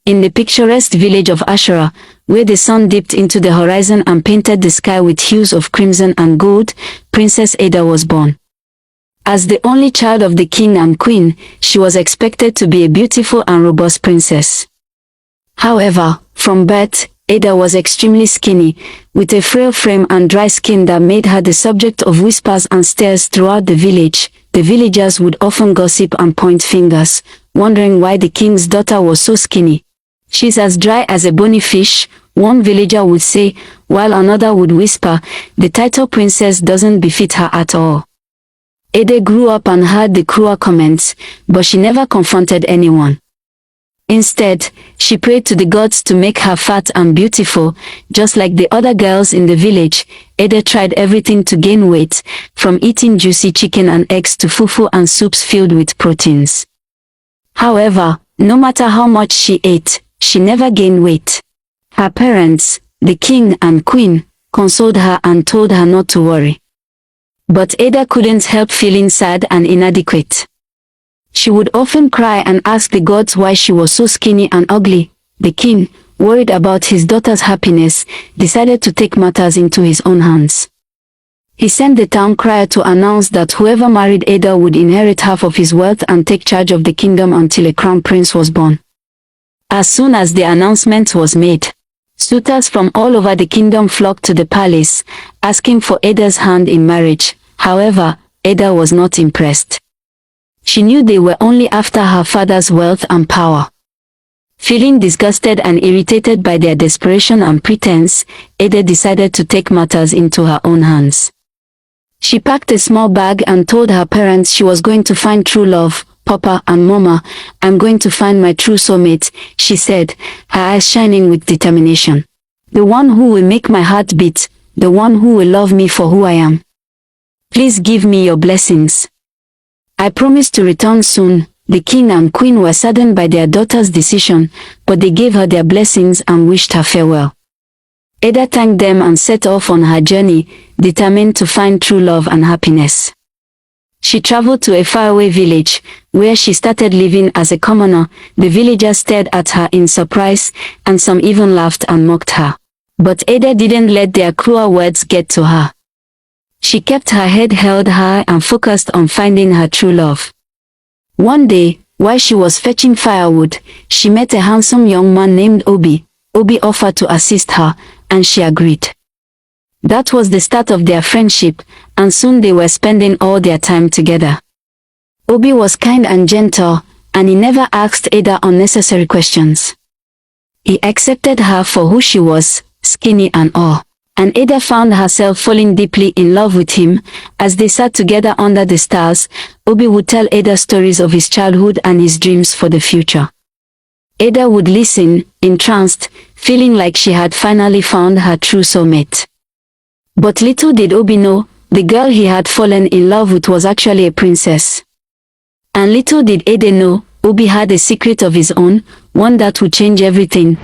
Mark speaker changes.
Speaker 1: In the picturesque village of Ashura, where the sun dipped into the horizon and painted the sky with hues of crimson and gold, Princess Ada was born. As the only child of the king and queen, she was expected to be a beautiful and robust princess. However, from birth, Ada was extremely skinny, with a frail frame and dry skin that made her the subject of whispers and stares throughout the village. The villagers would often gossip and point fingers, wondering why the king's daughter was so skinny. "She's as dry as a bony fish," one villager would say, while another would whisper, "The title princess doesn't befit her at all." Ada grew up and heard the cruel comments, but she never confronted anyone. Instead, she prayed to the gods to make her fat and beautiful, just like the other girls in the village. Ada tried everything to gain weight, from eating juicy chicken and eggs to fufu and soups filled with proteins. However, no matter how much she ate, she never gained weight. Her parents, the king and queen, consoled her and told her not to worry. But Ada couldn't help feeling sad and inadequate. She would often cry and ask the gods why she was so skinny and ugly. The king, worried about his daughter's happiness, decided to take matters into his own hands. He sent the town crier to announce that whoever married Ada would inherit half of his wealth and take charge of the kingdom until a crown prince was born. As soon as the announcement was made, suitors from all over the kingdom flocked to the palace, asking for Ada's hand in marriage. However, Ada was not impressed. She knew they were only after her father's wealth and power. Feeling disgusted and irritated by their desperation and pretense, Ada decided to take matters into her own hands. She packed a small bag and told her parents she was going to find true love. "Papa and Mama, I'm going to find my true soulmate," she said, her eyes shining with determination. "The one who will make my heart beat, the one who will love me for who I am. Please give me your blessings. I promise to return soon." The king and queen were saddened by their daughter's decision, but they gave her their blessings and wished her farewell. Ada thanked them and set off on her journey, determined to find true love and happiness. She traveled to a faraway village, where she started living as a commoner. The villagers stared at her in surprise, and some even laughed and mocked her. But Ada didn't let their cruel words get to her. She kept her head held high and focused on finding her true love. One day, while she was fetching firewood, she met a handsome young man named Obi. Obi offered to assist her, and she agreed. That was the start of their friendship, and soon they were spending all their time together. Obi was kind and gentle, and he never asked Ada unnecessary questions. He accepted her for who she was, skinny and all. And Ada found herself falling deeply in love with him. As they sat together under the stars, Obi would tell Ada stories of his childhood and his dreams for the future. Ada would listen, entranced, feeling like she had finally found her true soulmate. But little did Obi know, the girl he had fallen in love with was actually a princess. And little did Ada know, Obi had a secret of his own, one that would change everything.